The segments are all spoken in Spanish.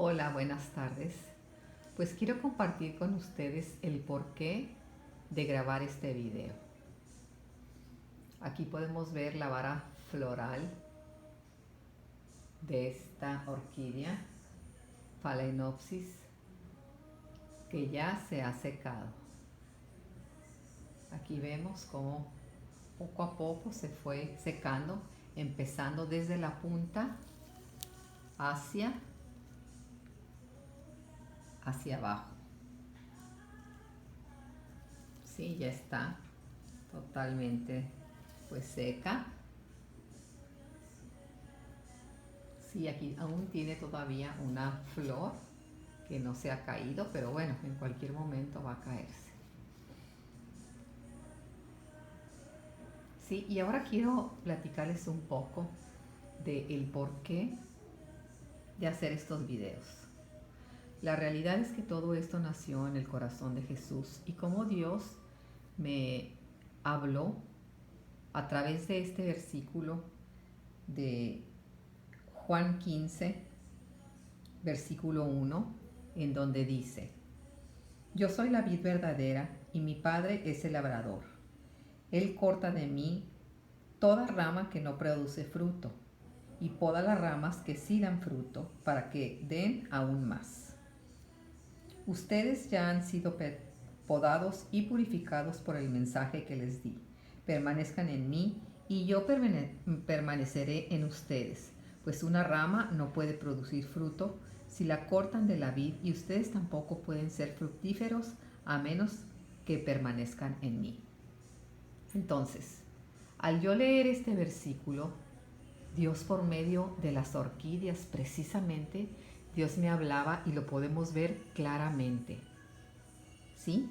Hola, buenas tardes. Pues quiero compartir con ustedes el porqué de grabar este video. Aquí podemos ver la vara floral de esta orquídea Phalaenopsis que ya se ha secado. Aquí vemos cómo poco a poco se fue secando, empezando desde la punta hacia abajo. Sí, ya está totalmente pues seca. Sí, aquí aún tiene todavía una flor que no se ha caído, pero bueno, en cualquier momento va a caerse. Sí, y ahora quiero platicarles un poco del porqué de hacer estos videos. La realidad es que todo esto nació en el corazón de Jesús y cómo Dios me habló a través de este versículo de Juan 15, versículo 1, en donde dice: Yo soy la vid verdadera y mi Padre es el labrador. Él corta de mí toda rama que no produce fruto y poda las ramas que sí dan fruto para que den aún más. Ustedes ya han sido podados y purificados por el mensaje que les di. Permanezcan en mí y yo permaneceré en ustedes, pues una rama no puede producir fruto si la cortan de la vid, y ustedes tampoco pueden ser fructíferos a menos que permanezcan en mí. Entonces, al yo leer este versículo, Dios, por medio de las orquídeas precisamente, Dios me hablaba y lo podemos ver claramente. ¿Sí?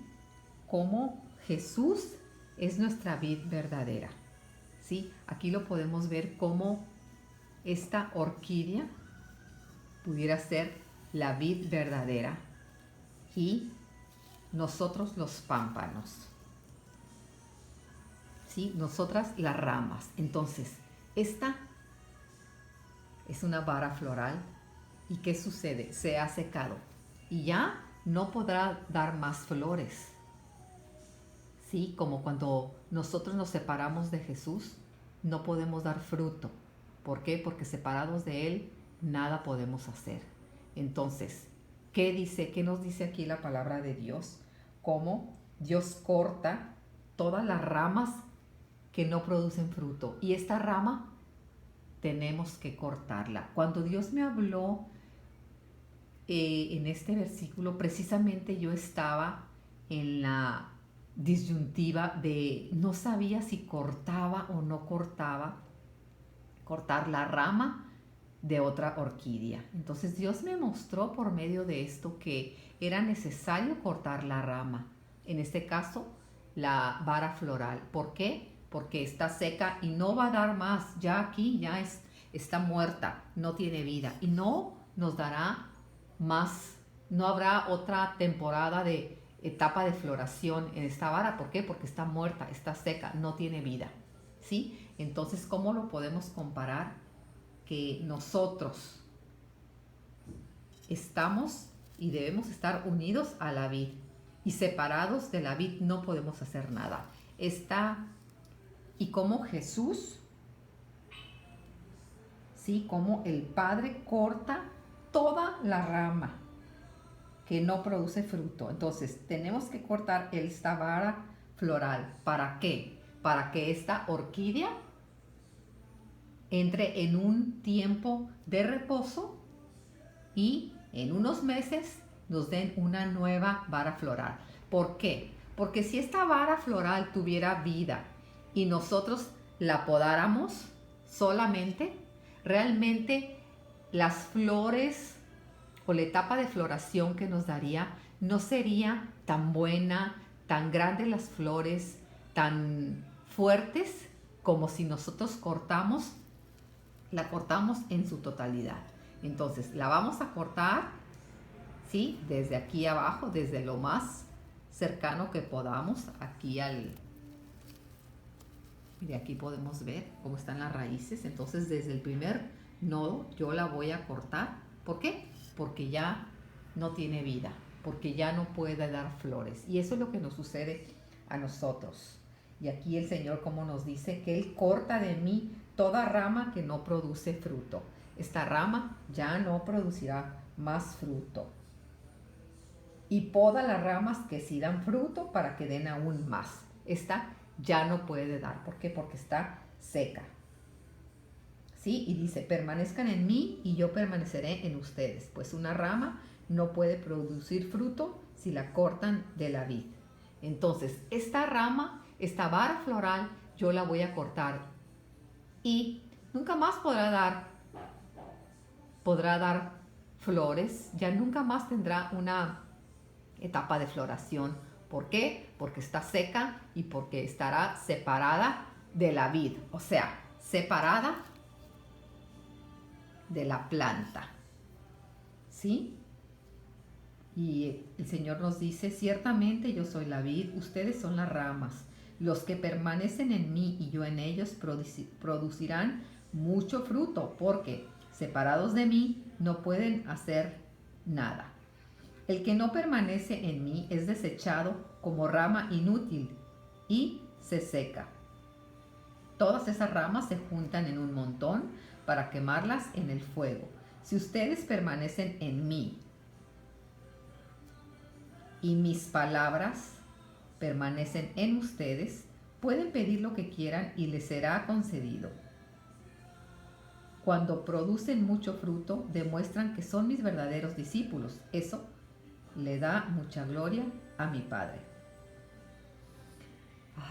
Cómo Jesús es nuestra vid verdadera. ¿Sí? Aquí lo podemos ver como esta orquídea pudiera ser la vid verdadera y nosotros los pámpanos. ¿Sí? Nosotras las ramas. Entonces, esta es una vara floral. ¿Y qué sucede? Se ha secado y ya no podrá dar más flores. ¿Sí? Como cuando nosotros nos separamos de Jesús, no podemos dar fruto. ¿Por qué? Porque separados de Él, nada podemos hacer. Entonces, ¿qué dice? ¿Qué nos dice aquí la palabra de Dios? Cómo Dios corta todas las ramas que no producen fruto. Y esta rama tenemos que cortarla. Cuando Dios me habló en este versículo, precisamente yo estaba en la disyuntiva de no sabía si cortaba o no cortar la rama de otra orquídea. Entonces Dios me mostró por medio de esto que era necesario cortar la rama, en este caso la vara floral. ¿Por qué? Porque está seca y no va a dar más. Ya aquí ya está muerta, no tiene vida y no nos dará más, no habrá otra temporada de etapa de floración en esta vara. ¿Por qué? Porque está muerta, está seca, no tiene vida. ¿Sí? Entonces, ¿cómo lo podemos comparar? Que nosotros estamos y debemos estar unidos a la vid, y separados de la vid no podemos hacer nada. Y como Jesús, ¿sí? Como el Padre corta toda la rama que no produce fruto. Entonces, tenemos que cortar esta vara floral. ¿Para qué? Para que esta orquídea entre en un tiempo de reposo y en unos meses nos den una nueva vara floral. ¿Por qué? Porque si esta vara floral tuviera vida y nosotros la podáramos solamente, realmente las flores o la etapa de floración que nos daría no sería tan buena, tan grandes las flores, tan fuertes como si nosotros la cortamos en su totalidad. Entonces la vamos a cortar, ¿sí? Desde aquí abajo, desde lo más cercano que podamos, aquí de aquí podemos ver cómo están las raíces. Entonces desde el primer nodo yo la voy a cortar. ¿Por qué? porque ya no tiene vida, porque ya no puede dar flores. Y eso es lo que nos sucede a nosotros. Y aquí el Señor como nos dice que Él corta de mí toda rama que no produce fruto. Esta rama ya no producirá más fruto. Y poda las ramas que sí dan fruto para que den aún más. Esta ya no puede dar. ¿Por qué? Porque está seca. ¿Sí? Y dice, permanezcan en mí y yo permaneceré en ustedes. Pues una rama no puede producir fruto si la cortan de la vid. Entonces, esta rama, esta vara floral, yo la voy a cortar. Y nunca más podrá dar flores. Ya nunca más tendrá una etapa de floración. ¿Por qué? Porque está seca y porque estará separada de la vid. O sea, separada de la planta. ¿Sí? Y el Señor nos dice, ciertamente yo soy la vid, ustedes son las ramas. Los que permanecen en mí y yo en ellos producirán mucho fruto, porque separados de mí no pueden hacer nada. El que no permanece en mí es desechado como rama inútil y se seca. Todas esas ramas se juntan en un montón para quemarlas en el fuego. Si ustedes permanecen en mí y mis palabras permanecen en ustedes, pueden pedir lo que quieran y les será concedido. Cuando producen mucho fruto, demuestran que son mis verdaderos discípulos. Eso le da mucha gloria a mi Padre.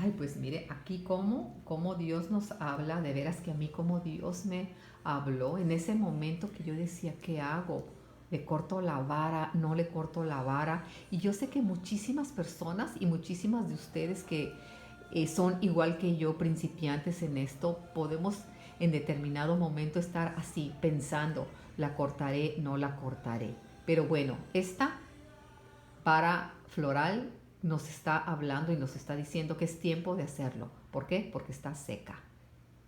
Ay, pues mire, aquí cómo Dios nos habla, de veras que a mí como Dios me habló en ese momento que yo decía, ¿qué hago? ¿Le corto la vara? ¿No le corto la vara? Y yo sé que muchísimas personas y muchísimas de ustedes que son igual que yo, principiantes en esto, podemos en determinado momento estar así pensando, ¿la cortaré? ¿No la cortaré? Pero bueno, esta vara floral nos está hablando y nos está diciendo que es tiempo de hacerlo. ¿Por qué? Porque está seca.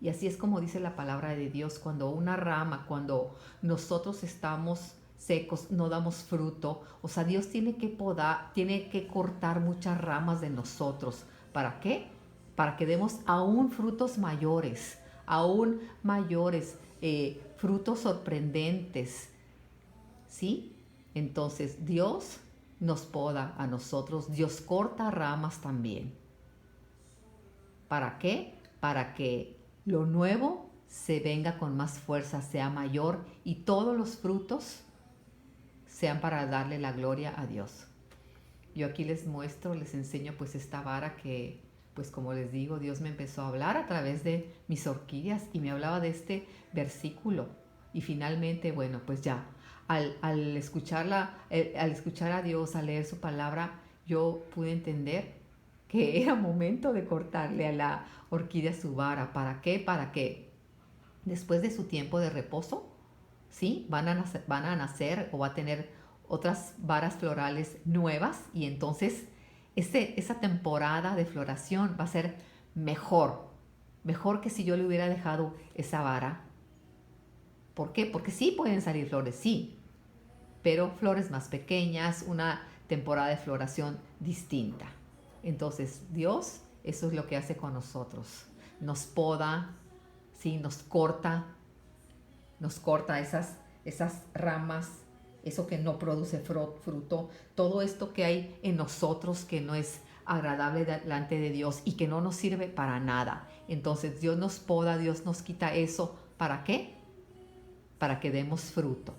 Y así es como dice la palabra de Dios, cuando una rama, cuando nosotros estamos secos, no damos fruto, o sea, Dios tiene que podar, tiene que cortar muchas ramas de nosotros. ¿Para qué? Para que demos aún frutos mayores, frutos sorprendentes, ¿sí? Entonces Dios nos poda a nosotros, Dios corta ramas también. ¿Para qué? Para que lo nuevo se venga con más fuerza, sea mayor y todos los frutos sean para darle la gloria a Dios. Yo aquí les muestro, les enseño pues esta vara que, pues como les digo, Dios me empezó a hablar a través de mis orquídeas y me hablaba de este versículo. Y finalmente, bueno, pues ya, al escuchar a Dios, al leer su palabra, yo pude entender que era momento de cortarle a la orquídea su vara. ¿Para qué? Para que después de su tiempo de reposo, ¿sí? Van a nacer o va a tener otras varas florales nuevas y entonces esa temporada de floración va a ser mejor que si yo le hubiera dejado esa vara. ¿Por qué? Porque sí pueden salir flores, sí, pero flores más pequeñas, una temporada de floración distinta. Entonces Dios, eso es lo que hace con nosotros. Nos poda, ¿sí? Nos corta esas ramas, eso que no produce fruto, todo esto que hay en nosotros que no es agradable delante de Dios y que no nos sirve para nada. Entonces Dios nos poda, Dios nos quita eso. ¿Para qué? Para que demos fruto,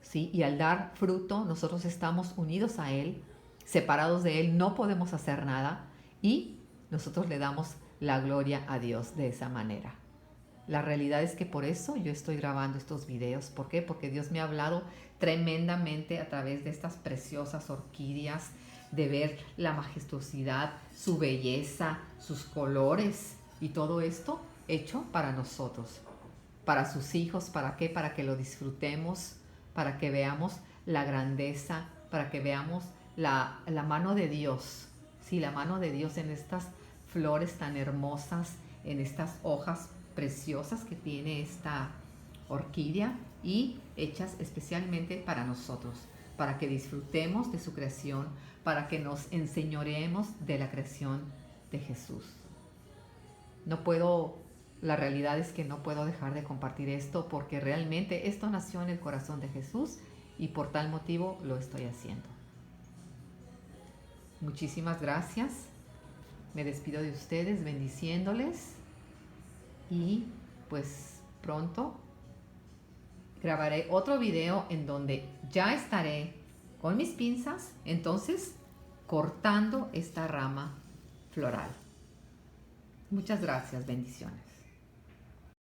¿sí? Y al dar fruto, nosotros estamos unidos a Él, separados de Él, no podemos hacer nada y nosotros le damos la gloria a Dios de esa manera. La realidad es que por eso yo estoy grabando estos videos. ¿Por qué? Porque Dios me ha hablado tremendamente a través de estas preciosas orquídeas, de ver la majestuosidad, su belleza, sus colores y todo esto hecho para nosotros, para sus hijos. ¿Para qué? Para que lo disfrutemos, para que veamos la grandeza, para que veamos la mano de Dios. Sí, la mano de Dios en estas flores tan hermosas, en estas hojas preciosas que tiene esta orquídea y hechas especialmente para nosotros, para que disfrutemos de su creación, para que nos enseñoreemos de la creación de Jesús. La realidad es que no puedo dejar de compartir esto porque realmente esto nació en el corazón de Jesús y por tal motivo lo estoy haciendo. Muchísimas gracias. Me despido de ustedes bendiciéndoles y pues pronto grabaré otro video en donde ya estaré con mis pinzas, entonces cortando esta rama floral. Muchas gracias, bendiciones.